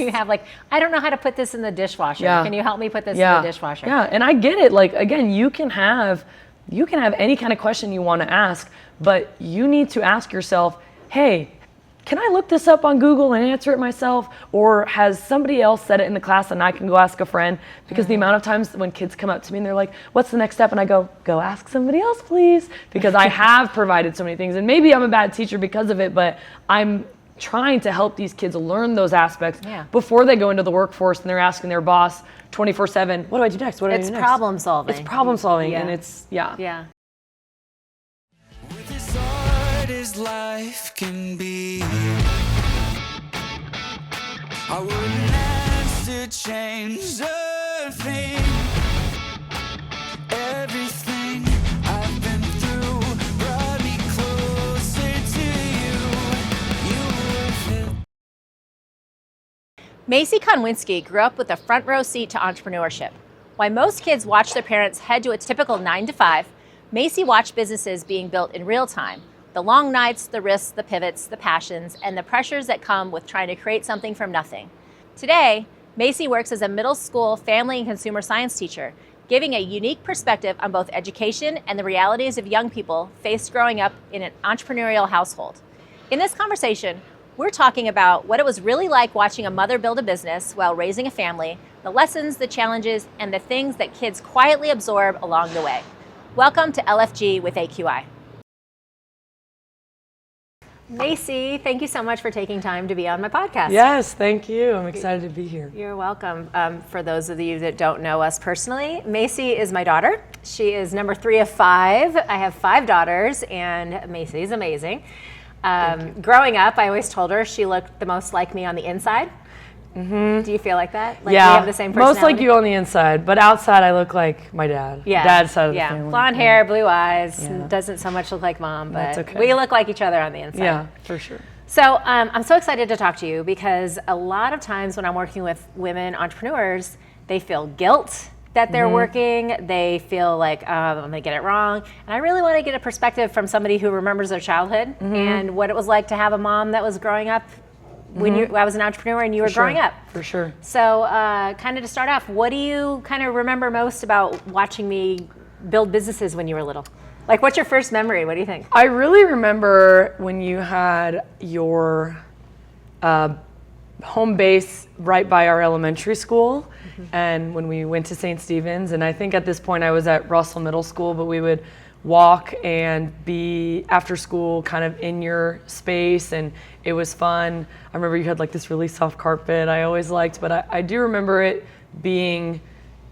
you have like, I don't know how to put this in the dishwasher. Can you help me put this in the dishwasher? Yeah, and I get it. Like, again, you can have any kind of question you want to ask, but you need to ask yourself, hey, can I look this up on Google and answer it myself? Or has somebody else said it in the class and I can go ask a friend? Because the amount of times when kids come up to me and they're like, what's the next step? And I go ask somebody else, please. Because I have provided so many things. And maybe I'm a bad teacher because of it, but I'm trying to help these kids learn those aspects before they go into the workforce and they're asking their boss 24/7, what do I do next? What do I do next? It's problem solving. It's problem solving, and it's, Yeah. With as hard as life can be, I wouldn't ask to change a thing. Everything I've been through brought me closer to you. You worth it. Macy Konwinski grew up with a front row seat to entrepreneurship. While most kids watch their parents head to a typical 9 to 5, Macy watched businesses being built in real time. The long nights, the risks, the pivots, the passions, and the pressures that come with trying to create something from nothing. Today, Macy works as a middle school family and consumer science teacher, giving a unique perspective on both education and the realities of young people faced growing up in an entrepreneurial household. In this conversation, we're talking about what it was really like watching a mother build a business while raising a family, the lessons, the challenges, and the things that kids quietly absorb along the way. Welcome to LFG with AQI. Macy, thank you so much for taking time to be on my podcast. Yes, thank you. I'm excited to be here. You're welcome. For those of you that don't know us personally, Macy is my daughter. She is number 3 of 5. I have 5 daughters, and Macy's amazing. Growing up, I always told her she looked the most like me on the inside. Mm-hmm. Do you feel like that? Like we have the same personality? Most like you on the inside, but outside I look like my dad. Yeah. Dad's side of the family. Blonde hair, blue eyes. Doesn't so much look like mom, but that's okay. We look like each other on the inside. Yeah, for sure. So I'm so excited to talk to you because a lot of times when I'm working with women entrepreneurs, they feel guilt that they're working. They feel like I'm gonna get it wrong. And I really want to get a perspective from somebody who remembers their childhood and what it was like to have a mom that was growing up when I was an entrepreneur and you were growing up. For sure. So kind of to start off, what do you kind of remember most about watching me build businesses when you were little? Like, what's your first memory? What do you think? I really remember when you had your home base right by our elementary school, and when we went to St. Stephen's, and I think at this point I was at Russell Middle School, but we would walk and be after school kind of in your space, and it was fun. I remember you had like this really soft carpet I always liked, but I do remember it being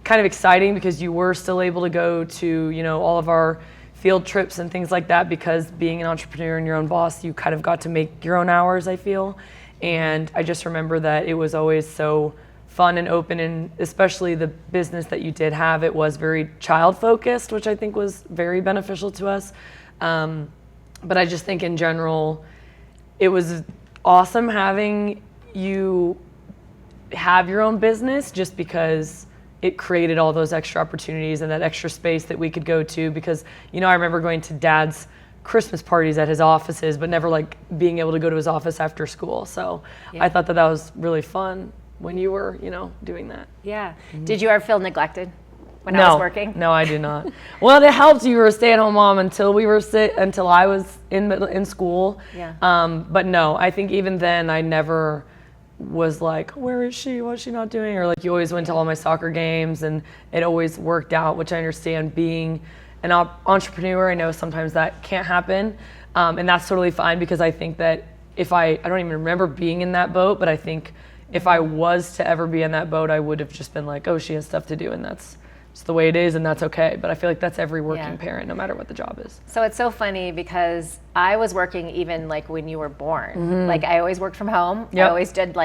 kind of exciting because you were still able to go to, you know, all of our field trips and things like that, because being an entrepreneur and your own boss, you kind of got to make your own hours, I feel. And I just remember that it was always so fun and open, and especially the business that you did have, it was very child focused, which I think was very beneficial to us. But I just think in general, it was awesome having you have your own business, just because it created all those extra opportunities and that extra space that we could go to. Because, you know, I remember going to Dad's Christmas parties at his offices, but never like being able to go to his office after school. So I thought that was really fun when you were, you know, doing that. Yeah. Did you ever feel neglected when I was working? No, I did not. Well, it helped you were a stay-at-home mom until I was in school. Yeah. But no, I think even then I never was like, where is she? What's she not doing? Or like, you always went to all my soccer games, and it always worked out, which I understand. Being an entrepreneur, I know sometimes that can't happen, and that's totally fine, because I think that if I don't even remember being in that boat, but I think if I was to ever be in that boat, I would have just been like, oh, she has stuff to do, and that's just the way it is, and that's okay. But I feel like that's every working parent, no matter what the job is. So it's so funny because I was working even like when you were born. Like I always worked from home. I always did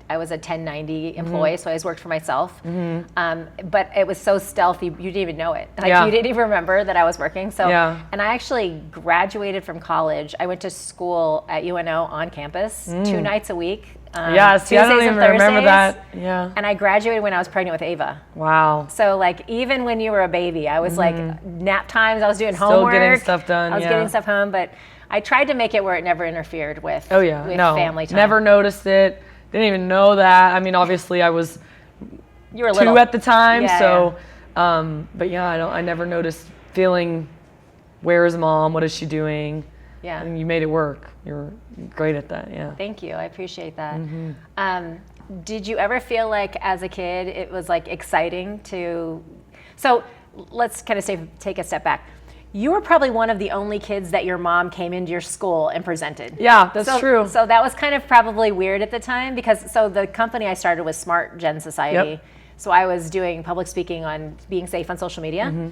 I was a 1090 employee, so I always worked for myself. But it was so stealthy, you didn't even know it. Like you didn't even remember that I was working. So, and I actually graduated from college. I went to school at UNO on campus 2 nights a week. Tuesdays I don't even remember that. Yeah. And I graduated when I was pregnant with Ava. Wow. So like even when you were a baby, I was like nap times, I was doing homework. Still getting stuff done. I was getting stuff home, but I tried to make it where it never interfered with, with family time. Never noticed it. didn't even know that. I mean, obviously I was You were 2 little. at the time, Yeah, so but yeah, I never noticed feeling, where is mom, what is she doing? Yeah. And you made it work. You're great at that. Yeah. Thank you. I appreciate that. Mm-hmm. Did you ever feel like as a kid it was like exciting to, so let's kind of take a step back. You were probably one of the only kids that your mom came into your school and presented. Yeah, that's true. So that was kind of probably weird at the time because, so the company I started was Smart Gen Society. Yep. So I was doing public speaking on being safe on social media. Mm-hmm.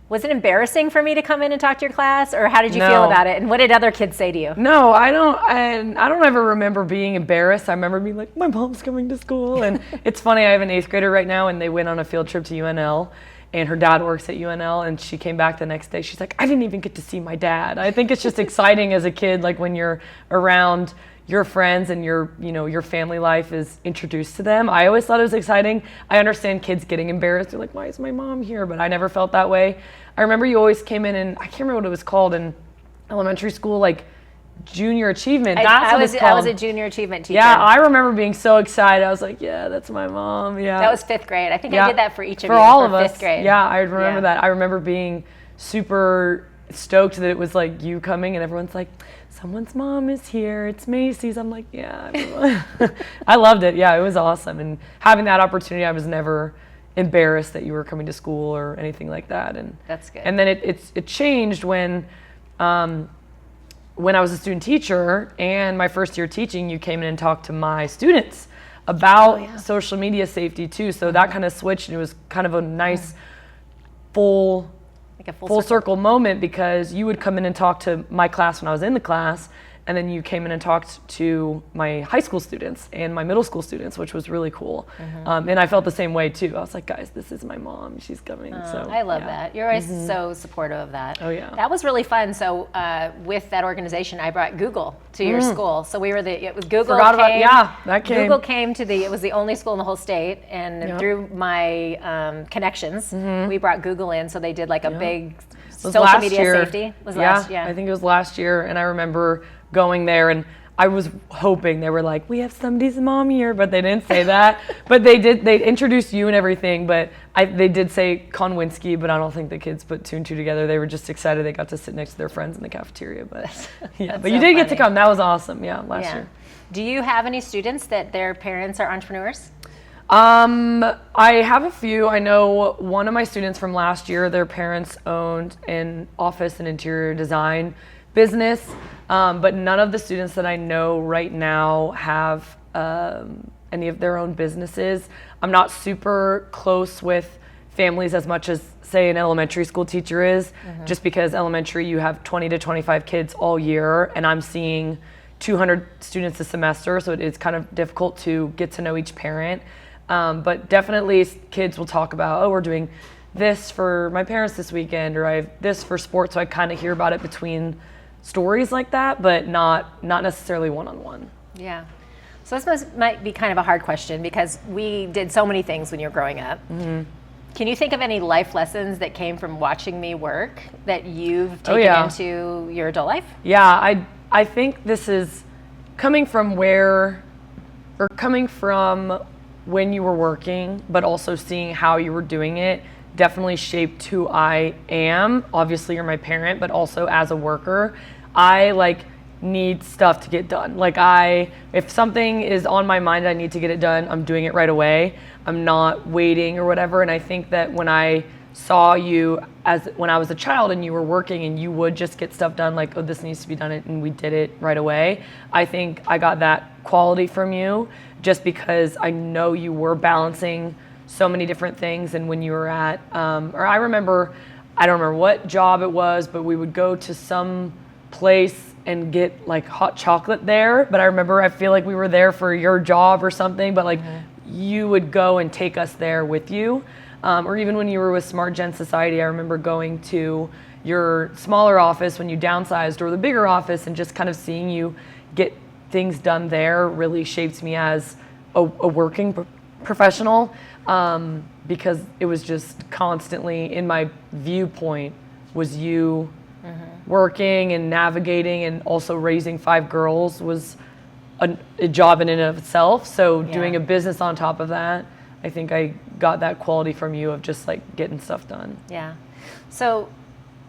Was it embarrassing for me to come in and talk to your class, or how did you No. feel about it? And what did other kids say to you? No, I don't ever remember being embarrassed. I remember being like, my mom's coming to school. And it's funny, I have an 8th grader right now, and they went on a field trip to UNL, and her dad works at UNL, and she came back the next day. She's like, I didn't even get to see my dad. I think it's just exciting as a kid, like when you're around your friends and your family life is introduced to them. I always thought it was exciting. I understand kids getting embarrassed. They're like, why is my mom here? But I never felt that way. I remember you always came in, and I can't remember what it was called in elementary school, like junior achievement. That's what it's called. I was a junior achievement teacher. Yeah, I remember being so excited. I was like, yeah, that's my mom. Yeah. That was 5th grade. I think I did that for each of you. For all of for us. 5th grade. Yeah, I remember Yeah. that. I remember being super stoked that it was like you coming, and everyone's like, someone's mom is here. It's Macy's. I'm like, yeah. I loved it. Yeah, it was awesome. And having that opportunity, I was never embarrassed that you were coming to school or anything like that. And that's good. And then it changed when I was a student teacher, and my first year teaching, you came in and talked to my students about social media safety too. So that kind of switched, and it was kind of a nice full circle moment, because you would come in and talk to my class when I was in the class, and then you came in and talked to my high school students and my middle school students, which was really cool. And I felt the same way too. I was like, guys, this is my mom. She's coming. So I love that. You're always so supportive of that. Oh, yeah. That was really fun. So with that organization, I brought Google to your school. So we were it was Google that came. Google came to it was the only school in the whole state. And through my connections, we brought Google in. So they did like a big social media safety. I think it was last year. And I remember going there, and I was hoping they were like, we have somebody's mom here, but they didn't say that. But they introduced you and everything, but they did say Konwinski, but I don't think the kids put 2 and 2 together. They were just excited they got to sit next to their friends in the cafeteria. But but you did get to come. That was awesome. Last year. Do you have any students that their parents are entrepreneurs? I have a few. I know one of my students from last year, their parents owned an office and interior design business, but none of the students that I know right now have any of their own businesses. I'm not super close with families as much as, say, an elementary school teacher is, just because elementary you have 20 to 25 kids all year, and I'm seeing 200 students a semester, so it's kind of difficult to get to know each parent. But definitely kids will talk about, oh, we're doing this for my parents this weekend, or I have this for sports, so I kind of hear about it between stories like that, but not necessarily one-on-one. Yeah. So this might be kind of a hard question, because we did so many things when you were growing up. Can you think of any life lessons that came from watching me work that you've taken into your adult life? Yeah, I think this is coming from when you were working, but also seeing how you were doing it definitely shaped who I am. Obviously, you're my parent, but also as a worker, I need stuff to get done. If something is on my mind, I need to get it done, I'm doing it right away. I'm not waiting or whatever. And I think that when I saw you when I was a child and you were working and you would just get stuff done, like, oh, this needs to be done, and we did it right away. I think I got that quality from you just because I know you were balancing so many different things. And when you were at, I don't remember what job it was, but we would go to some place and get hot chocolate there. But I feel like we were there for your job or something, but you would go and take us there with you. Or even when you were with Smart Gen Society, I remember going to your smaller office when you downsized, or the bigger office, and just kind of seeing you get things done there really shaped me as a working professional, because it was just constantly in my viewpoint was you working and navigating, and also raising 5 girls was a job in and of itself. So Yeah. doing a business on top of that, I think I got that quality from you of just like getting stuff done. Yeah. So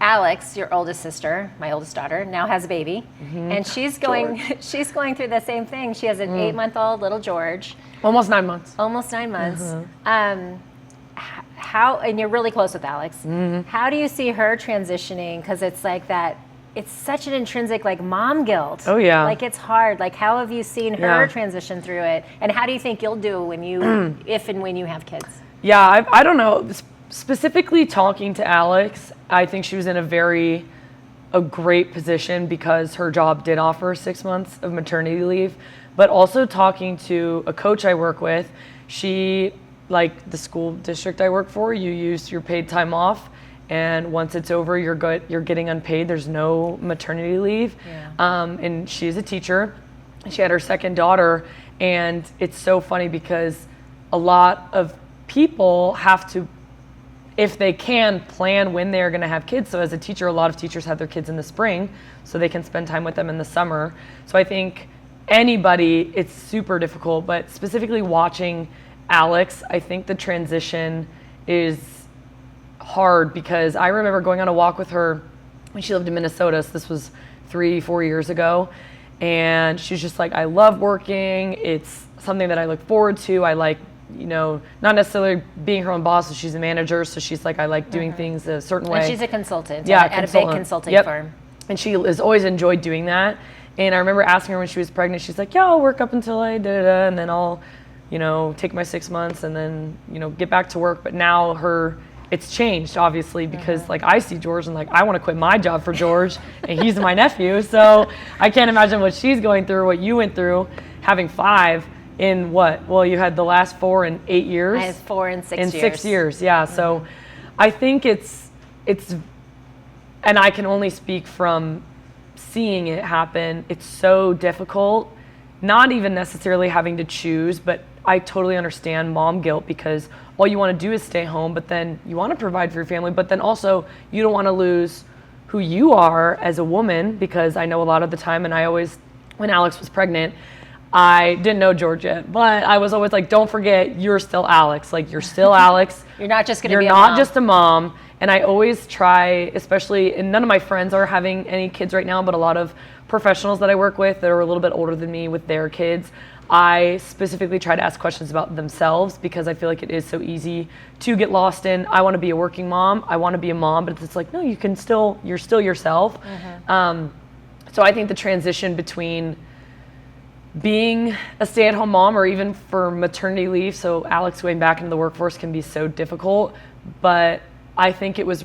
Alex, your oldest sister, my oldest daughter, now has a baby, and she's going through the same thing. She has an 8-month-old little George, Almost 9 months. almost 9 months. How, and you're really close with Alex. How do you see her transitioning? Because it's like that. It's such an intrinsic like mom guilt. Oh, yeah. Like it's hard. Like how have you seen her Yeah. transition through it? And how do you think you'll do when you, if and when you have kids? Yeah, I don't know. Specifically talking to Alex, I think she was in a great position because her job did offer 6 months of maternity leave. But also talking to a coach I work with, she, like the school district I work for, you use your paid time off, and once it's over, you're getting unpaid. There's no maternity leave. Yeah. And she's a teacher. She had her second daughter, and it's so funny because a lot of people have to, if they can, plan when they're going to have kids. So as a teacher, a lot of teachers have their kids in the spring so they can spend time with them in the summer. So I think anybody, it's super difficult, but specifically watching Alex, I think the transition is hard because I remember going on a walk with her when she lived in Minnesota. So this was 3-4 years ago. And she's just like, I love working. It's something that I look forward to. I like, not necessarily being her own boss. So she's a manager. So she's like, I like doing things a certain way. And she's a consultant. Yeah, at a big consulting firm. And she has always enjoyed doing that. And I remember asking her when she was pregnant, she's like, yeah, I'll work up until I da-da-da, and then I'll, take my 6 months and then, get back to work. But now it's changed, obviously, because like I see George and like I want to quit my job for George and he's my nephew. So I can't imagine what she's going through, what you went through, having 5 in what? Well, you had the last 4 in 8 years. I had 4 in 6 years. In 6 years, yeah. So I think it's, and I can only speak from seeing it happen. It's so difficult, not even necessarily having to choose, but I totally understand mom guilt because all you want to do is stay home, but then you want to provide for your family, but then also you don't want to lose who you are as a woman, because I know a lot of the time, and I always, when Alex was pregnant, I didn't know George yet, but I was always like, don't forget, you're still Alex. Like, you're still Alex. You're not just going to be You're not just a mom. And I always try, especially, and none of my friends are having any kids right now, but a lot of professionals that I work with that are a little bit older than me with their kids, I specifically try to ask questions about themselves because I feel like it is so easy to get lost in, I want to be a working mom, I want to be a mom, but it's like, no, you're still yourself. So I think the transition between being a stay-at-home mom or even for maternity leave, so Alex going back into the workforce can be so difficult, but I think it was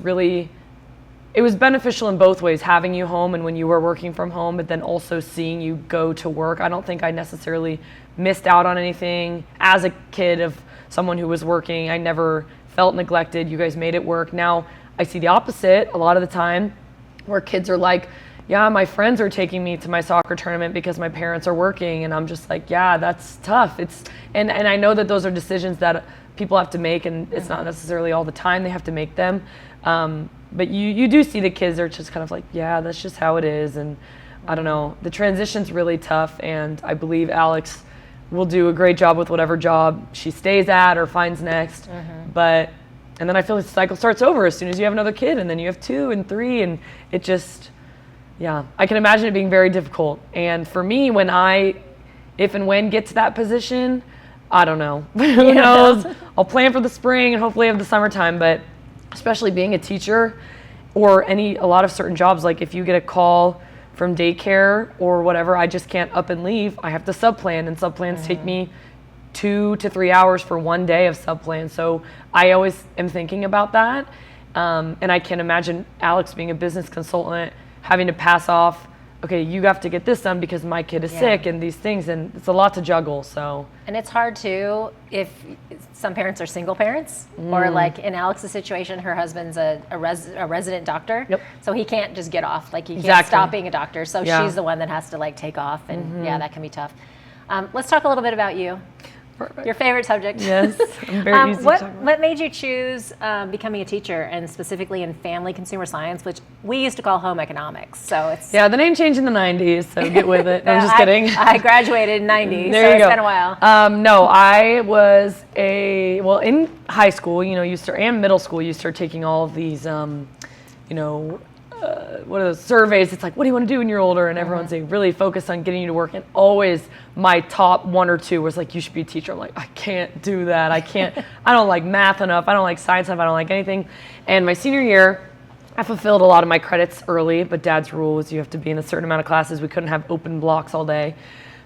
beneficial in both ways, having you home and when you were working from home, but then also seeing you go to work. I don't think I necessarily missed out on anything as a kid of someone who was working. I never felt neglected. You guys made it work. Now I see the opposite a lot of the time where kids are like, yeah, my friends are taking me to my soccer tournament because my parents are working. And I'm just like, yeah, that's tough. And I know that those are decisions that people have to make, and it's not necessarily all the time they have to make them. But you do see the kids are just kind of like, yeah, that's just how it is. And I don't know, the transition's really tough, and I believe Alex will do a great job with whatever job she stays at or finds next. And then I feel the cycle starts over as soon as you have another kid, and then you have 2 and 3, and it just, yeah, I can imagine it being very difficult. And for me, if and when get to that position, I don't know. Who knows? I'll plan for the spring and hopefully have the summertime, but especially being a teacher or a lot of certain jobs, like if you get a call from daycare or whatever, I just can't up and leave. I have to subplan, and subplans take me 2 to 3 hours for one day of subplan. So I always am thinking about that. And I can imagine Alex being a business consultant, having to pass off, okay, you have to get this done because my kid is sick and these things, and it's a lot to juggle. So, and it's hard too if some parents are single parents, or like in Alex's situation, her husband's a resident doctor, so he can't just get off, like he can't stop being a doctor. So she's the one that has to like take off, and that can be tough. Let's talk a little bit about you. Perfect. Your favorite subject. Yes, I'm very easy to talk about. What made you choose becoming a teacher, and specifically in family consumer science, which we used to call home economics? So it's Yeah, the name changed in the 90s, so get with it. I'm just kidding. I graduated in '90, There so you it's go. been a while. No, I was in high school, and middle school, you start taking all of these, what are those surveys? It's like, what do you want to do when you're older? And everyone's like really focused on getting you to work. And always my top one or two was like, you should be a teacher. I'm like, I can't do that. I don't like math enough. I don't like science enough. I don't like anything. And my senior year, I fulfilled a lot of my credits early, but Dad's rule was you have to be in a certain amount of classes. We couldn't have open blocks all day.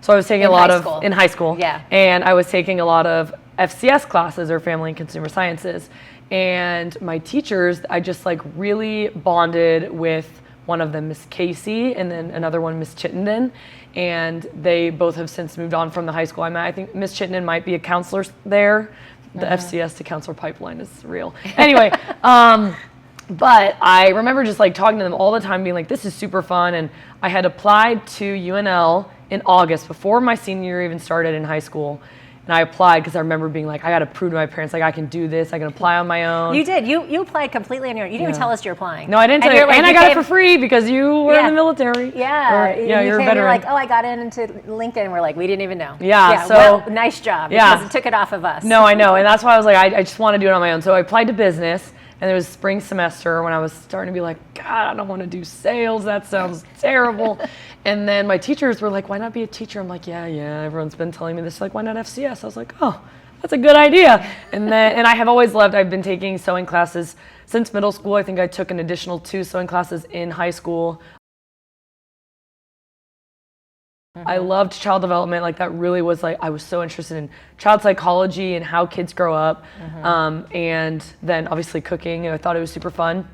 So I was taking in high school. Yeah. And I was taking a lot of FCS classes, or family and consumer sciences. And my teachers, I just like really bonded with one of them, Miss Casey, and then another one, Miss Chittenden. And they both have since moved on from the high school I'm at. I think Miss Chittenden might be a counselor there. The FCS to counselor pipeline is real. Anyway, but I remember just like talking to them all the time, being like, this is super fun. And I had applied to UNL in August before my senior year even started in high school. And I applied because I remember being like, I got to prove to my parents, like, I can do this. I can apply on my own. You did. You applied completely on your own. You didn't even tell us you're applying. No, I didn't tell you. And I got it for free because you were in the military. Yeah. You're a veteran. You're like, oh, I got into Lincoln. And we're like, we didn't even know. Yeah. So well, nice job. Yeah. Because it took it off of us. No, I know. And that's why I was like, I just want to do it on my own. So I applied to business. And it was spring semester when I was starting to be like, God, I don't want to do sales. That sounds terrible. And then my teachers were like, why not be a teacher? I'm like, yeah, everyone's been telling me this. Like, why not FCS? I was like, oh, that's a good idea. And I have always loved, I've been taking sewing classes since middle school. I think I took an additional 2 sewing classes in high school. I loved child development. Like, that really was like, I was so interested in child psychology and how kids grow up. And then obviously cooking, and I thought it was super fun.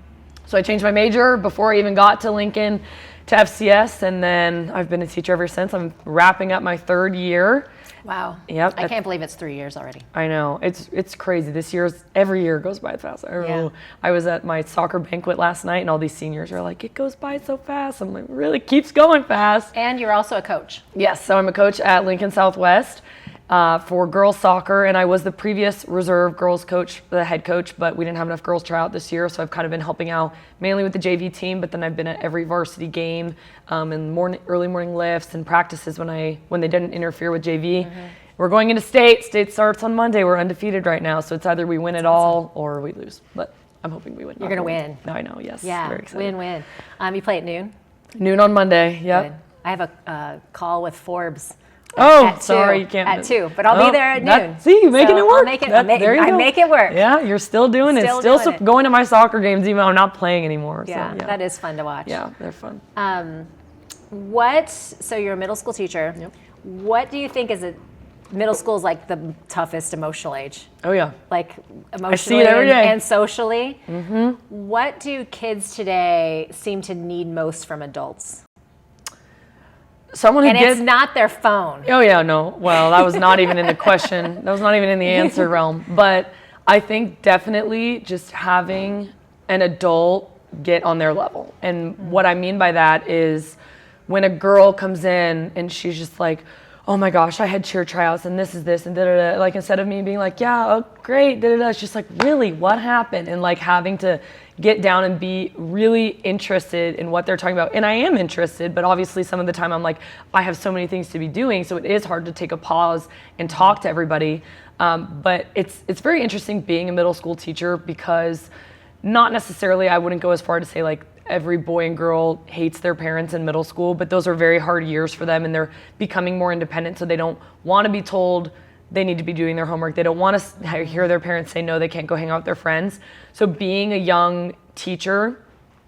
So I changed my major before I even got to Lincoln to FCS, and then I've been a teacher ever since. I'm wrapping up my 3rd year. Wow. Yep. I can't believe it's 3 years already. I know. It's crazy. Every year goes by fast. I was at my soccer banquet last night, and all these seniors are like, it goes by so fast. I'm like, really keeps going fast. And you're also a coach. Yes. So I'm a coach at Lincoln Southwest for girls soccer, and I was the previous reserve girls coach, the head coach, but we didn't have enough girls try out this year, so I've kind of been helping out mainly with the JV team, but then I've been at every varsity game and early morning lifts and practices when they didn't interfere with JV. We're going into state. State starts on Monday. We're undefeated right now, so it's either we win it all or we lose, but I'm hoping we win. You're going to win. No, I know, yes. Yeah, very excited. win. You play at noon? Noon on Monday, yep. Good. I have a call with Forbes. Oh, at sorry, 2, you can't. At 2, but I'll be there at noon. See, you're making it work. I make it work. Yeah, you're still doing it. Still going to my soccer games, even though I'm not playing anymore. Yeah, so, yeah, that is fun to watch. Yeah, they're fun. So you're a middle school teacher. Yep. What do you think middle school is like the toughest emotional age? Oh, yeah. Like emotionally I see it every day. and socially. What do kids today seem to need most from adults? Someone who it's not their phone. Oh, yeah, no. Well, that was not even in the question. That was not even in the answer realm. But I think definitely just having an adult get on their level. And what I mean by that is when a girl comes in and she's just like, oh my gosh, I had cheer tryouts and this is this and da-da-da. Like, instead of me being like, yeah, oh, great, da-da-da. It's just like, really, what happened? And like having to get down and be really interested in what they're talking about. And I am interested, but obviously some of the time I'm like, I have so many things to be doing. So it is hard to take a pause and talk to everybody. But it's very interesting being a middle school teacher because not necessarily, I wouldn't go as far to say like every boy and girl hates their parents in middle school, but those are very hard years for them and they're becoming more independent. So they don't want to be told they need to be doing their homework. They don't want to hear their parents say no, they can't go hang out with their friends. So being a young teacher,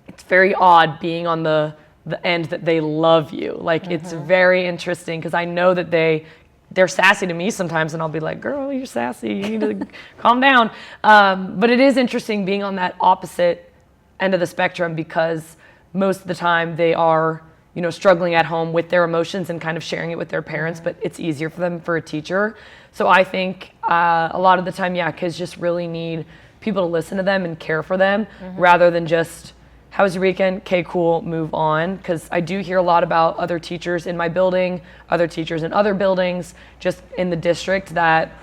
it's very odd being on the end that they love you. Like it's very interesting because I know that they're sassy to me sometimes and I'll be like, girl, you're sassy, you need to calm down. But it is interesting being on that opposite end of the spectrum because most of the time they are, struggling at home with their emotions and kind of sharing it with their parents, but it's easier for them for a teacher. So I think a lot of the time, kids just really need people to listen to them and care for them rather than just how was your weekend? Okay, cool, move on. Because I do hear a lot about other teachers in my building, other teachers in other buildings, just in the district, that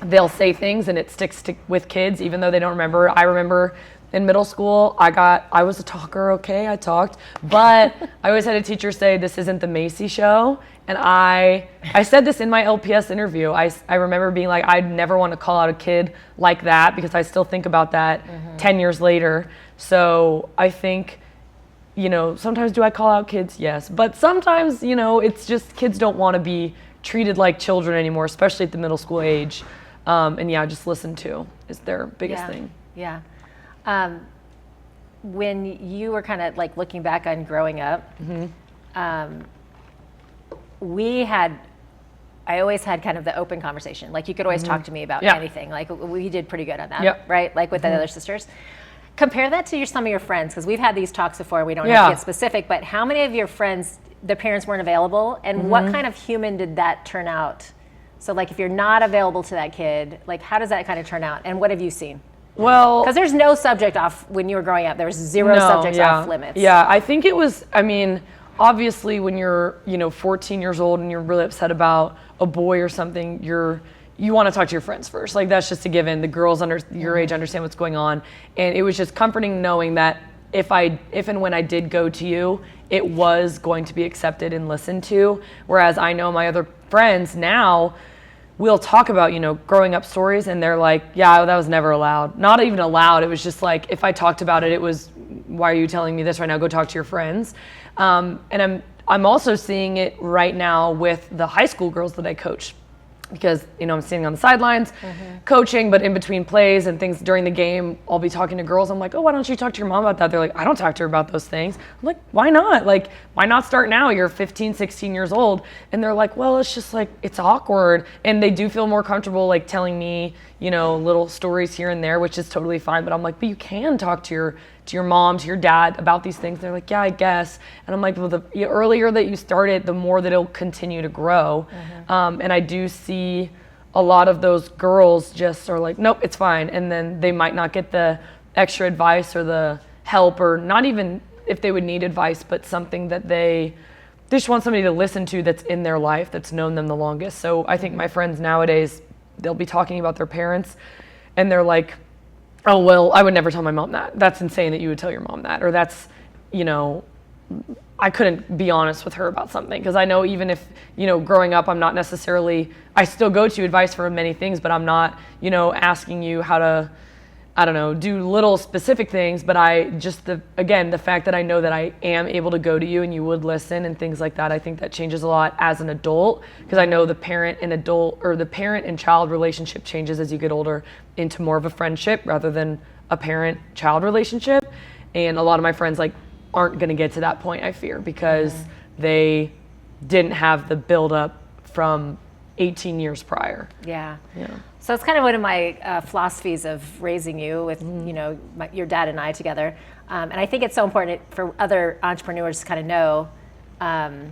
they'll say things and it sticks with kids even though they don't remember. I remember in middle school, I was a talker, okay, I talked, but I always had a teacher say, this isn't the Macy show. And I said this in my LPS interview. I remember being like, I'd never want to call out a kid like that, because I still think about that 10 years later. So I think, sometimes do I call out kids? Yes. But sometimes, it's just kids don't want to be treated like children anymore, especially at the middle school age. Just listen to is their biggest thing. Yeah. When you were kind of like looking back on growing up, I always had kind of the open conversation. Like, you could always talk to me about anything. Like, we did pretty good on that, right? Like with the other sisters. Compare that to some of your friends, because we've had these talks before. We don't have to get specific, but how many of your friends, the parents weren't available, and what kind of human did that turn out? So like, if you're not available to that kid, like, how does that kind of turn out? And what have you seen? Well, because there's no subject off when you were growing up. There was zero subjects off limits. Yeah, I think it was, obviously when you're, 14 years old and you're really upset about a boy or something, you want to talk to your friends first. Like, that's just a given. The girls under your age understand what's going on. And it was just comforting knowing that if and when I did go to you, it was going to be accepted and listened to. Whereas I know my other friends now, we'll talk about, growing up stories, and they're like, yeah, that was never allowed. Not even allowed. It was just like, if I talked about it, it was, why are you telling me this right now? Go talk to your friends. And I'm also seeing it right now with the high school girls that I coach, because, I'm sitting on the sidelines coaching, but in between plays and things during the game, I'll be talking to girls. I'm like, oh, why don't you talk to your mom about that? They're like, I don't talk to her about those things. I'm like, why not? Like, why not start now? You're 15, 16 years old. And they're like, well, it's just like, it's awkward. And they do feel more comfortable, like, telling me, little stories here and there, which is totally fine. But I'm like, but you can talk to your mom, to your dad about these things. They're like, yeah, I guess. And I'm like, well, the earlier that you start it, the more that it'll continue to grow. And I do see a lot of those girls just are like, nope, it's fine. And then they might not get the extra advice or the help, or not even if they would need advice, but something that they just want somebody to listen to that's in their life, that's known them the longest. So I think my friends nowadays, they'll be talking about their parents and they're like, oh, well, I would never tell my mom that. That's insane that you would tell your mom that. Or that's, I couldn't be honest with her about something. Because I know even if, growing up, I'm not necessarily, I still go to advice for many things, but I'm not, asking you how to, I don't know, do little specific things. But the fact that I know that I am able to go to you and you would listen and things like that, I think that changes a lot as an adult. Because I know the parent and child relationship changes as you get older into more of a friendship rather than a parent-child relationship. And a lot of my friends aren't going to get to that point, I fear, because they didn't have the build-up from 18 years prior. Yeah. So it's kind of one of my philosophies of raising you with, your dad and I together. And I think it's so important for other entrepreneurs to kind of know,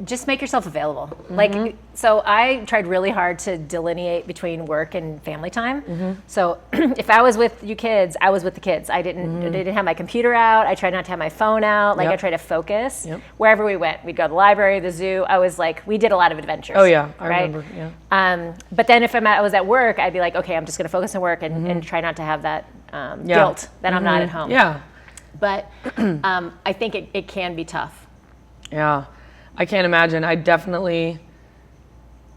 just make yourself available. Like, so I tried really hard to delineate between work and family time. So if I was with you kids, I was with the kids. I didn't have my computer out. I tried not to have my phone out. Like, I tried to focus wherever we went. We'd go to the library, the zoo. I was like, we did a lot of adventures. Oh yeah, I remember. Yeah. But then if I was at work, I'd be like, okay, I'm just gonna focus on work and try not to have that guilt that I'm not at home. Yeah. But I think it can be tough. Yeah. I can't imagine. I definitely,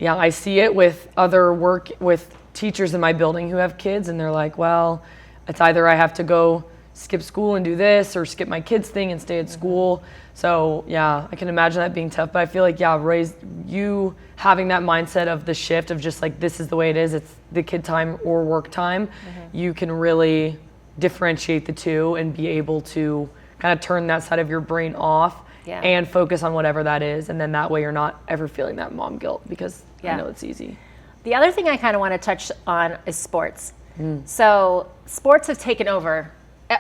I see it with other with teachers in my building who have kids, and they're like, well, it's either I have to go skip school and do this, or skip my kids' thing and stay at school. So I can imagine that being tough. But I feel like, you having that mindset of the shift of just like, this is the way it is, it's the kid time or work time, you can really differentiate the two and be able to kind of turn that side of your brain off. And focus on whatever that is, and then that way you're not ever feeling that mom guilt, because I know it's easy. The other thing I kind of want to touch on is sports. So sports have taken over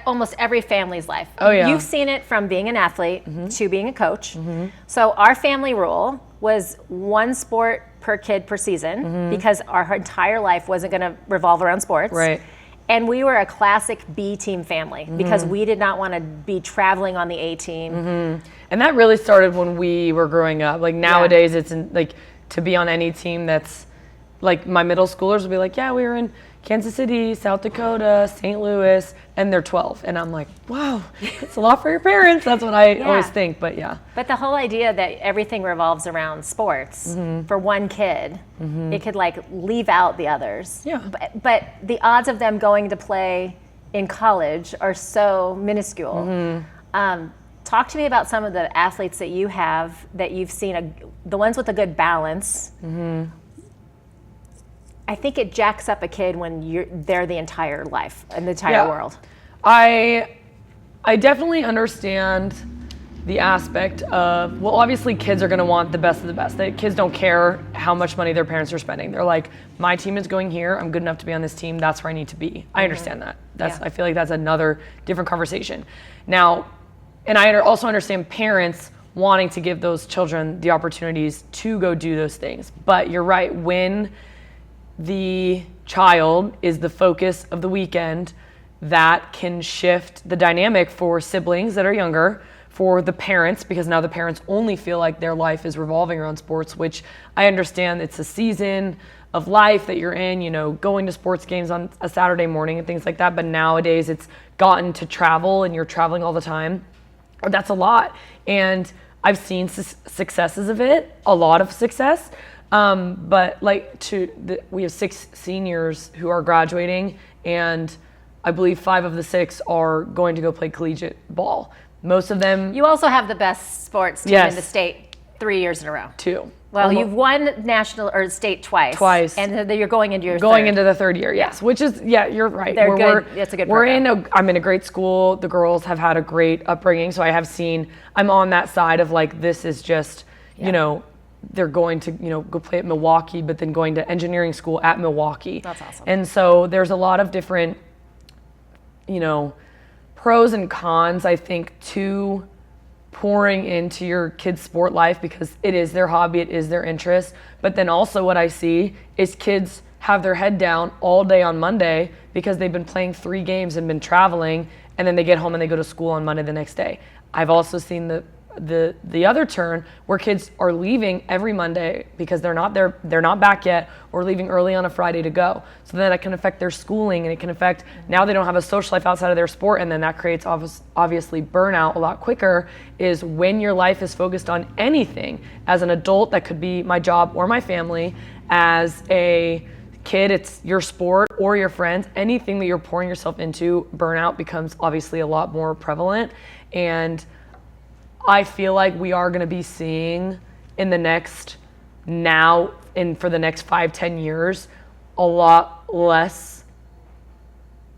almost every family's life. Oh yeah. You've seen it from being an athlete to being a coach. So our family rule was one sport per kid per season, because our entire life wasn't going to revolve around sports. Right. And we were a classic B team family because we did not want to be traveling on the A team. And that really started when we were growing up. Like nowadays, it's like to be on any team that's like my middle schoolers will be like, yeah, we were in Kansas City, South Dakota, St. Louis, and they're 12. And I'm like, wow, that's a lot for your parents. That's what I always think, but yeah. But the whole idea that everything revolves around sports for one kid, it could like leave out the others. Yeah. But the odds of them going to play in college are so minuscule. Talk to me about some of the athletes that you have that you've seen, the ones with a good balance. I think it jacks up a kid when they're the entire life and the entire world. I definitely understand the aspect of, well, obviously kids are going to want the best of the best. Kids don't care how much money their parents are spending. They're like, my team is going here. I'm good enough to be on this team. That's where I need to be. I understand that. I feel like that's another different conversation. Now, and I also understand parents wanting to give those children the opportunities to go do those things. But you're right, when the child is the focus of the weekend, that can shift the dynamic for siblings that are younger, for the parents, because now the parents only feel like their life is revolving around sports, which I understand it's a season of life that you're in, you know, going to sports games on a Saturday morning and things like that. But nowadays it's gotten to travel and you're traveling all the time. That's a lot. And I've seen successes of it, a lot of success. But like we have 6 seniors who are graduating, and I believe 5 of the 6 are going to go play collegiate ball. Most of them. You also have the best sports team in the state 3 years in a row. 2. Well, you've won national or state twice. And you're going into your going into the third year, yes. Which is, you're right. They're good. It's a good program. I'm in a great school. The girls have had a great upbringing, so I have seen. I'm on that side of like, this is just, you know, they're going to, you know, go play at Milwaukee, but then going to engineering school at Milwaukee. That's awesome. And so there's a lot of different, you know, pros and cons, I think, to pouring into your kids' sport life, because it is their hobby, it is their interest. But then also what I see is kids have their head down all day on Monday because they've been playing 3 games and been traveling, and then they get home and they go to school on Monday the next day. I've also seen the other turn where kids are leaving every Monday because they're not back yet, or leaving early on a Friday to go. So then that can affect their schooling, and it can affect, now they don't have a social life outside of their sport, and then that creates obviously burnout a lot quicker. Is when your life is focused on anything. As an adult, that could be my job or my family. As a kid, it's your sport or your friends. Anything that you're pouring yourself into, burnout becomes obviously a lot more prevalent. And I feel like we are going to be seeing for the next 5-10 years, a lot less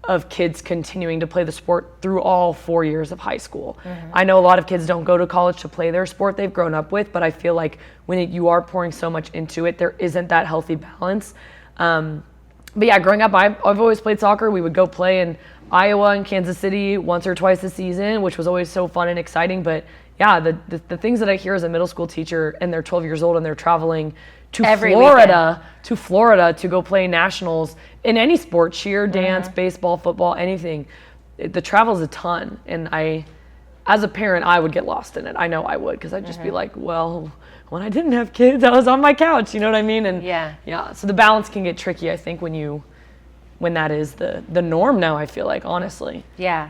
of kids continuing to play the sport through all 4 years of high school. I know a lot of kids don't go to college to play their sport they've grown up with, but I feel like when you are pouring so much into it, there isn't that healthy balance. But yeah, growing up, I've always played soccer. We would go play in Iowa and Kansas City once or twice a season, which was always so fun and exciting. But yeah, the things that I hear as a middle school teacher, and they're 12 years old and they're traveling to Florida to go play nationals in any sport, cheer, dance, baseball, football, anything. The travel is a ton. And as a parent, I would get lost in it. I know I would, because I'd just be like, well, when I didn't have kids, I was on my couch, you know what I mean? And yeah. So the balance can get tricky, I think, when that is the norm now, I feel like, honestly. Yeah.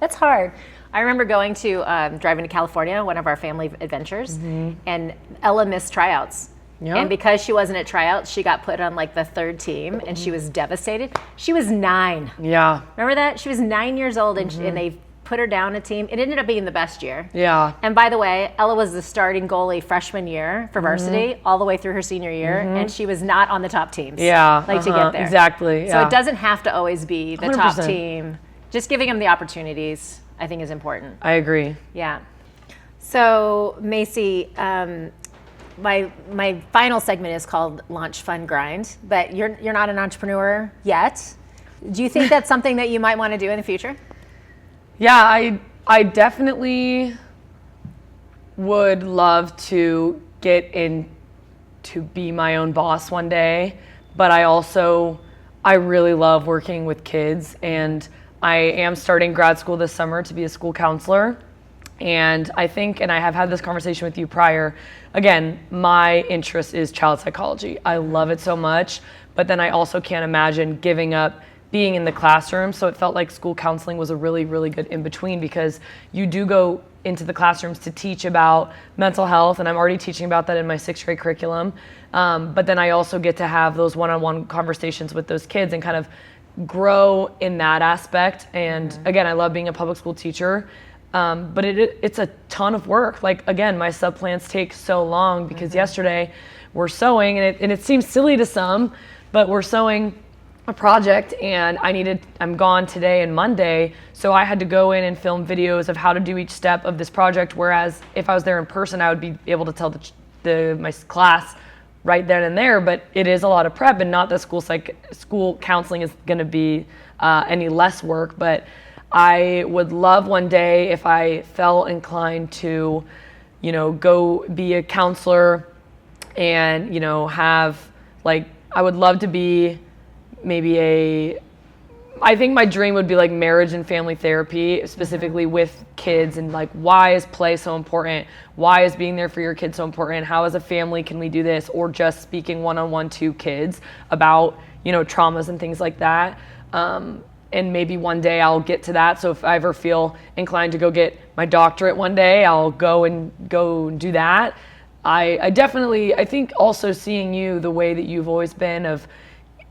That's hard. I remember going to, driving to California, one of our family adventures, and Ella missed tryouts. Yep. And because she wasn't at tryouts, she got put on like the 3rd team, and she was devastated. She was 9. Yeah. Remember that? She was 9 years old, and they put her down a team. It ended up being the best year. Yeah. And by the way, Ella was the starting goalie freshman year for varsity, all the way through her senior year, and she was not on the top teams. Yeah. To get there. Exactly. So it doesn't have to always be the 100%. top team. Just giving them the opportunities, I think, is important. I agree. Yeah. So Macy, my final segment is called Launch, Fund, Grind, but you're not an entrepreneur yet. Do you think that's something that you might want to do in the future? Yeah, I definitely would love to get in to be my own boss one day, but I also I really love working with kids, and I am starting grad school this summer to be a school counselor. And I think, and I have had this conversation with you prior, again, my interest is child psychology. I love it so much, but then I also can't imagine giving up being in the classroom. So it felt like school counseling was a really, really good in-between, because you do go into the classrooms to teach about mental health, and I'm already teaching about that in my 6th grade curriculum. But then I also get to have those one-on-one conversations with those kids and kind of grow in that aspect. And again, I love being a public school teacher. But it's a ton of work. Like, again, my sub plans take so long because yesterday we're sewing, and it seems silly to some, but we're sewing a project, and I'm gone today and Monday, so I had to go in and film videos of how to do each step of this project, whereas if I was there in person, I would be able to tell my class right then and there. But it is a lot of prep, and not that school counseling is going to be any less work, but I would love one day if I felt inclined to, go be a counselor and, have, like, I would love to be maybe I think my dream would be like marriage and family therapy, specifically with kids, and like, why is play so important? Why is being there for your kids so important? How as a family can we do this? Or just speaking one-on-one to kids about, traumas and things like that. And maybe one day I'll get to that. So if I ever feel inclined to go get my doctorate one day, I'll go do that. I think also seeing you the way that you've always been, of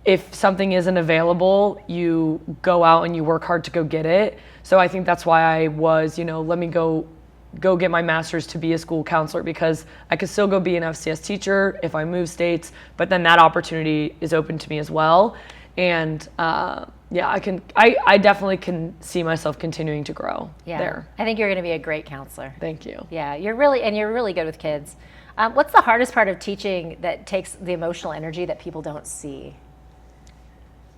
if something isn't available, you go out and you work hard to go get it. So I think that's why I was, let me go get my master's to be a school counselor, because I could still go be an FCS teacher if I move states, but then that opportunity is open to me as well. And I definitely can see myself continuing to grow there. I think you're going to be a great counselor. Thank you. Yeah, you're really good with kids. What's the hardest part of teaching that takes the emotional energy that people don't see?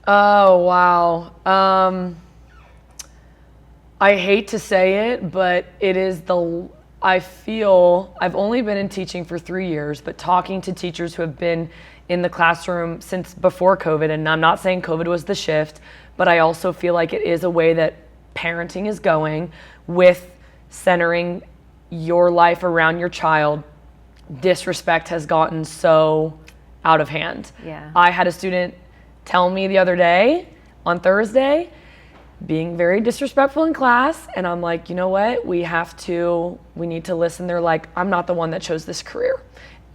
Oh, wow. I hate to say it, but it is I feel I've only been in teaching for 3 years, but talking to teachers who have been in the classroom since before COVID, and I'm not saying COVID was the shift, but I also feel like it is a way that parenting is going, with centering your life around your child. Disrespect has gotten so out of hand. Yeah. I had a student tell me the other day, on Thursday, being very disrespectful in class, and I'm like, you know what, we need to listen. They're like, I'm not the one that chose this career.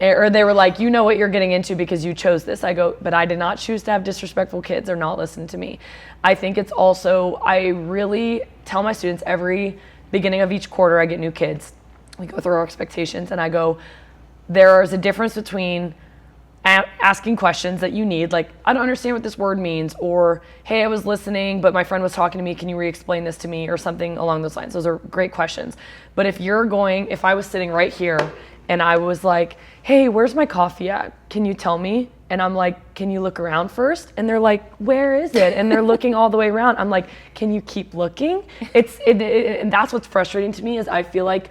Or they were like, you know what you're getting into because you chose this. I go, but I did not choose to have disrespectful kids. They're not listening to me. I think it's also, I really tell my students every beginning of each quarter, I get new kids. We go through our expectations, and I go, there is a difference between asking questions that you need, like, I don't understand what this word means, or, hey, I was listening, but my friend was talking to me, can you re-explain this to me, or something along those lines. Those are great questions. But if I was sitting right here and I was like, hey, where's my coffee at? Can you tell me? And I'm like, can you look around first? And they're like, where is it? And they're looking all the way around. I'm like, can you keep looking? And that's what's frustrating to me, is I feel like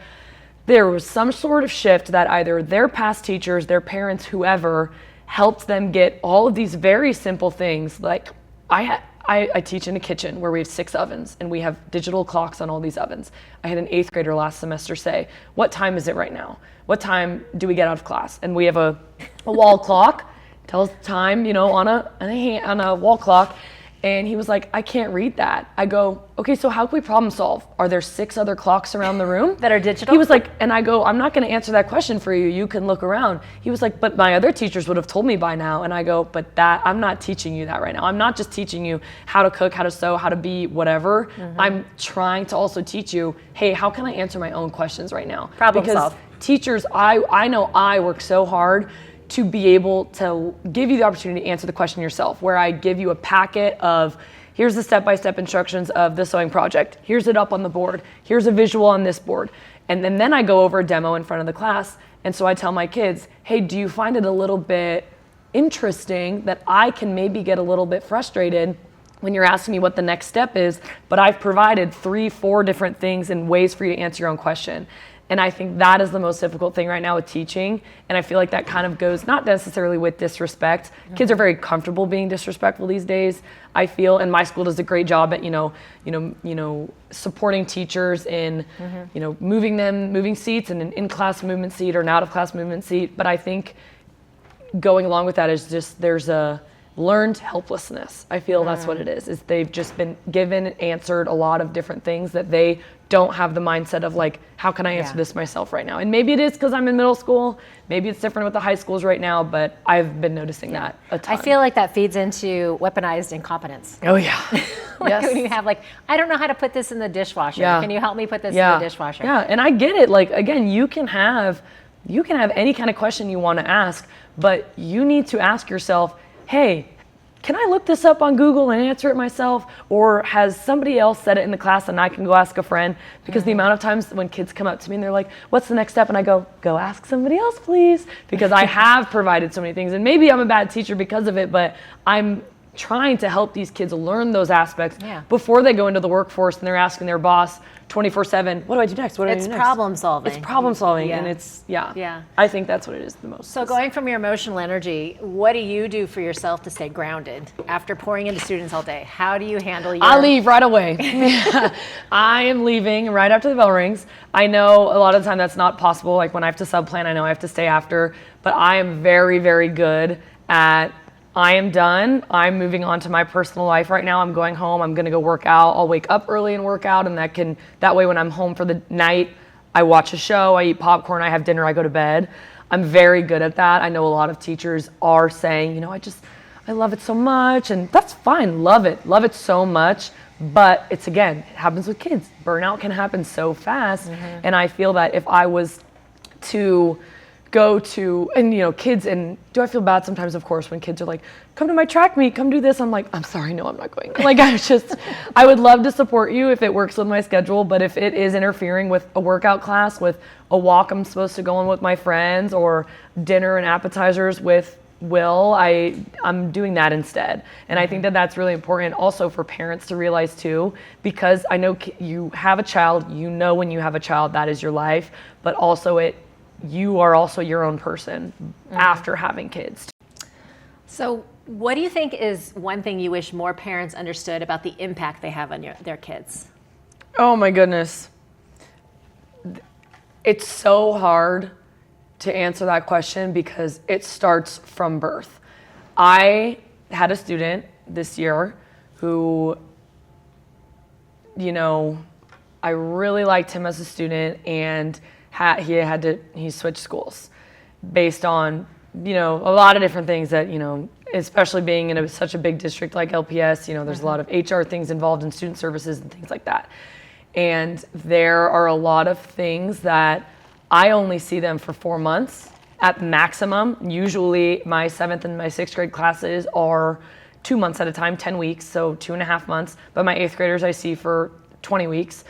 there was some sort of shift that either their past teachers, their parents, whoever, helped them get all of these very simple things. Like, I teach in a kitchen where we have 6 ovens, and we have digital clocks on all these ovens. I had an 8th grader last semester say, what time is it right now? What time do we get out of class? And we have a wall clock, tells time, on a wall clock. And he was like, I can't read that. I go, okay, so how can we problem solve? Are there 6 other clocks around the room that are digital? He was like, and I go, I'm not going to answer that question for you. You can look around. He was like, but my other teachers would have told me by now. And I go, but I'm not teaching you that right now. I'm not just teaching you how to cook, how to sew, how to be whatever. Mm-hmm. I'm trying to also teach you, hey, how can I answer my own questions right now? Problem solve. Because teachers, I know I work so hard to be able to give you the opportunity to answer the question yourself, where I give you a packet of, here's the step-by-step instructions of the sewing project. Here's it up on the board. Here's a visual on this board. And then I go over a demo in front of the class. And so I tell my kids, hey, do you find it a little bit interesting that I can maybe get a little bit frustrated when you're asking me what the next step is, but I've provided 3-4 different things and ways for you to answer your own question. And I think that is the most difficult thing right now with teaching. And I feel like that kind of goes not necessarily with disrespect. Kids are very comfortable being disrespectful these days, I feel, and my school does a great job at, supporting teachers in, moving seats and an in-class movement seat or an out-of-class movement seat. But I think going along with that is just there's a learned helplessness. I feel that's what it is they've just been given and answered a lot of different things that they don't have the mindset of like, how can I answer this myself right now? And maybe it is because I'm in middle school. Maybe it's different with the high schools right now, but I've been noticing that a ton. I feel like that feeds into weaponized incompetence. Oh yeah. Like when you have like, I don't know how to put this in the dishwasher. Yeah. Can you help me put this in the dishwasher? Yeah, and I get it. Like, again, you can have any kind of question you want to ask, but you need to ask yourself, hey, can I look this up on Google and answer it myself? Or has somebody else said it in the class and I can go ask a friend? Because the amount of times when kids come up to me and they're like, what's the next step? And I go ask somebody else, please. Because I have provided so many things. And maybe I'm a bad teacher because of it, but I'm trying to help these kids learn those aspects before they go into the workforce and they're asking their boss 24/7, what do I do next? What do I do next? It's problem solving. It's problem solving, and it's, I think that's what it is the most. So going from your emotional energy, what do you do for yourself to stay grounded after pouring into students all day? How do you handle your... I leave right away. I am leaving right after the bell rings. I know a lot of the time that's not possible. Like when I have to subplan, I know I have to stay after, but I am very, very good at I am done. I'm moving on to my personal life right now. I'm going home. I'm going to go work out. I'll wake up early and work out. And that way when I'm home for the night, I watch a show, I eat popcorn, I have dinner, I go to bed. I'm very good at that. I know a lot of teachers are saying, I love it so much. And that's fine. Love it so much. But it happens with kids. Burnout can happen so fast. And I feel that if I was to go to, and kids, and do I feel bad sometimes, of course, when kids are like, come to my track meet, come do this. I'm like, I'm sorry, no, I'm not going. Like, I would love to support you if it works with my schedule, but if it is interfering with a workout class, with a walk I'm supposed to go on with my friends, or dinner and appetizers with Will, I'm doing that instead. And I think that that's really important also for parents to realize too, because I know you have a child, when you have a child, that is your life, but also you are also your own person after having kids. So what do you think is one thing you wish more parents understood about the impact they have on their kids? Oh my goodness. It's so hard to answer that question because it starts from birth. I had a student this year who, I really liked him as a student, and he switched schools based on, a lot of different things that, especially being in such a big district like LPS, there's a lot of HR things involved in student services and things like that. And there are a lot of things that I only see them for 4 months at maximum. Usually my 7th and my 6th grade classes are 2 months at a time, 10 weeks, so 2.5 months. But my 8th graders I see for 20 weeks.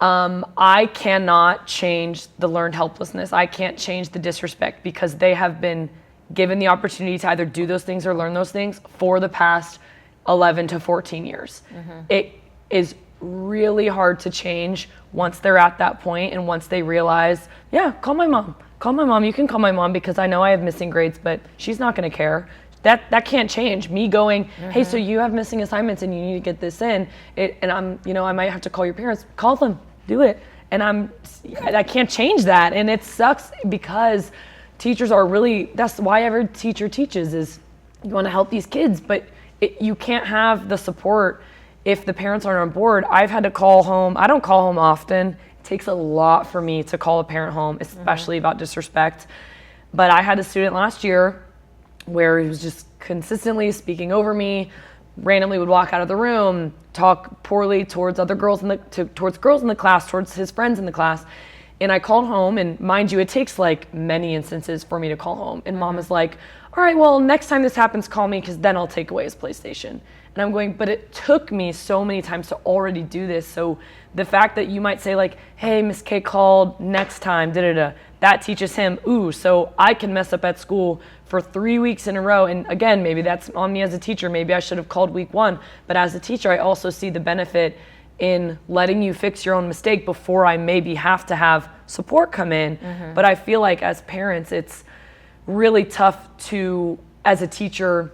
I cannot change the learned helplessness. I can't change the disrespect because they have been given the opportunity to either do those things or learn those things for the past 11 to 14 years. It is really hard to change once they're at that point and once they realize, call my mom. Call my mom. You can call my mom because I know I have missing grades, but she's not going to care. That can't change. Me going, hey, so you have missing assignments and you need to get this in. And I might have to call your parents. Call them. Do it. And I can't change that. And it sucks because teachers are really, that's why every teacher teaches, is you want to help these kids, but you can't have the support if the parents aren't on board. I've had to call home. I don't call home often. It takes a lot for me to call a parent home, especially about disrespect. But I had a student last year where he was just consistently speaking over me, randomly would walk out of the room, talk poorly towards other girls towards girls in the class, towards his friends in the class. And I called home, and mind you, it takes like many instances for me to call home. And mom is like, all right, well, next time this happens, call me, because then I'll take away his PlayStation. And I'm going, but it took me so many times to already do this. So the fact that you might say like, hey, Miss K called, next time, that teaches him, so I can mess up at school for 3 weeks in a row. And again, maybe that's on me as a teacher. Maybe I should have called week 1. But as a teacher, I also see the benefit in letting you fix your own mistake before I maybe have to have support come in. But I feel like as parents, it's really tough to, as a teacher,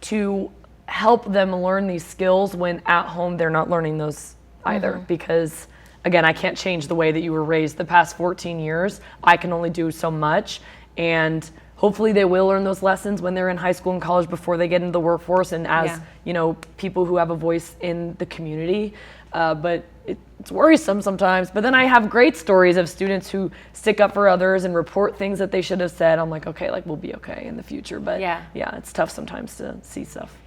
to help them learn these skills when at home they're not learning those either. Because again, I can't change the way that you were raised the past 14 years. I can only do so much. And hopefully they will learn those lessons when they're in high school and college before they get into the workforce and as, you know, people who have a voice in the community. But it's worrisome sometimes. But then I have great stories of students who stick up for others and report things that they should have said. I'm like, okay, like we'll be okay in the future. But yeah, it's tough sometimes to see stuff.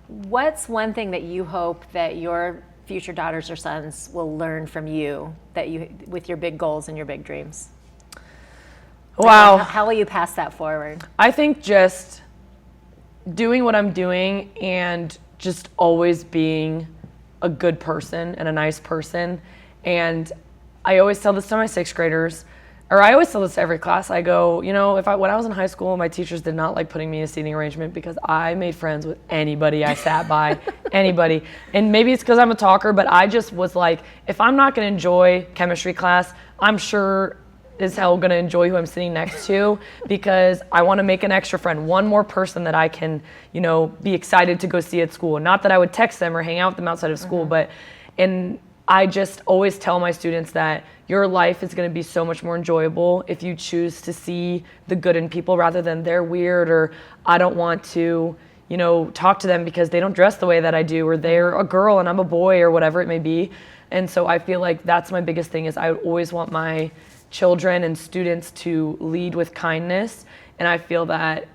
What's one thing that you hope that your future daughters or sons will learn from you, that you, with your big goals and your big dreams? Wow. How will you pass that forward? I think just doing what I'm doing and just always being a good person and a nice person. And I always tell this to my sixth graders, or I always tell this to every class. I go, you know, when I was in high school, my teachers did not like putting me in a seating arrangement because I made friends with anybody I sat by, anybody. And maybe it's because I'm a talker, but I just was like, if I'm not going to enjoy chemistry class, I'm sure as hell going to enjoy who I'm sitting next to, because I want to make an extra friend, one more person that I can, you know, be excited to go see at school. Not that I would text them or hang out with them outside of school, but I just always tell my students that your life is going to be so much more enjoyable if you choose to see the good in people rather than they're weird or I don't want to, you know, talk to them because they don't dress the way that I do or they're a girl and I'm a boy or whatever it may be. And so I feel like that's my biggest thing is I always want my children and students to lead with kindness. And I feel that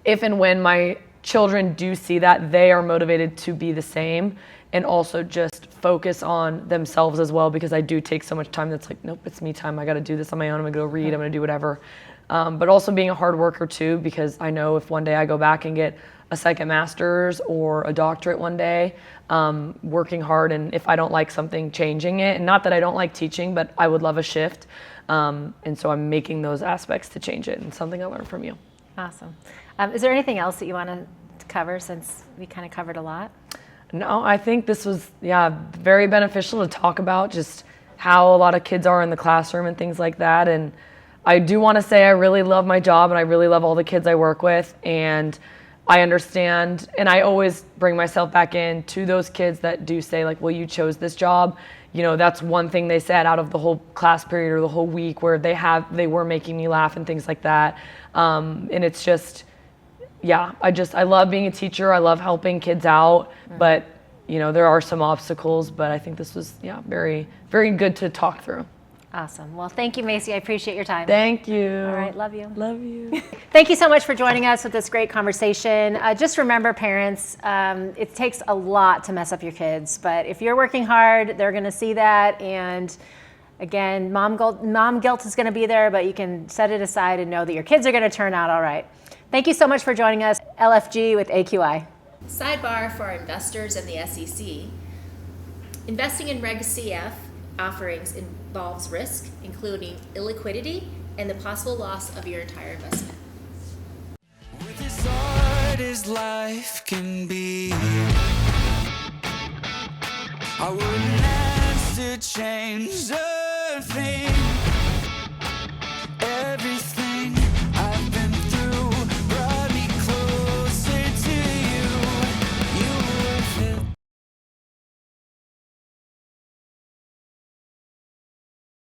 if and when my children do see that, they are motivated to be the same and also just focus on themselves as well, because I do take so much time that's like, nope, it's me time. I got to do this on my own. I'm going to go read. I'm going to do whatever. But also being a hard worker too, because I know if one day I go back and get a second master's or a doctorate one day, working hard, and if I don't like something, changing it. And not that I don't like teaching, but I would love a shift. And so I'm making those aspects to change it, and something I learned from you. Awesome. Is there anything else that you want to cover, since we kind of covered a lot? No, I think this was, very beneficial to talk about just how a lot of kids are in the classroom and things like that. And I do want to say I really love my job and I really love all the kids I work with. And I understand, and I always bring myself back in to those kids that do say like, well, you chose this job. You know, that's one thing they said out of the whole class period or the whole week where they were making me laugh and things like that. And it's just, I love being a teacher. I love helping kids out, but you know, there are some obstacles, but I think this was, very, very good to talk through. Awesome. Well, thank you, Macy. I appreciate your time. Thank you. All right. Love you. Love you. Thank you so much for joining us with this great conversation. Just remember, parents, it takes a lot to mess up your kids, but if you're working hard, they're going to see that. And again, mom guilt is going to be there, but you can set it aside and know that your kids are going to turn out all right. Thank you so much for joining us. LFG with AQI. Sidebar for our investors and the SEC. Investing in Reg CF offerings involves risk, including illiquidity and the possible loss of your entire investment. With as hard as life can be, I wouldn't ask to change a thing. Everything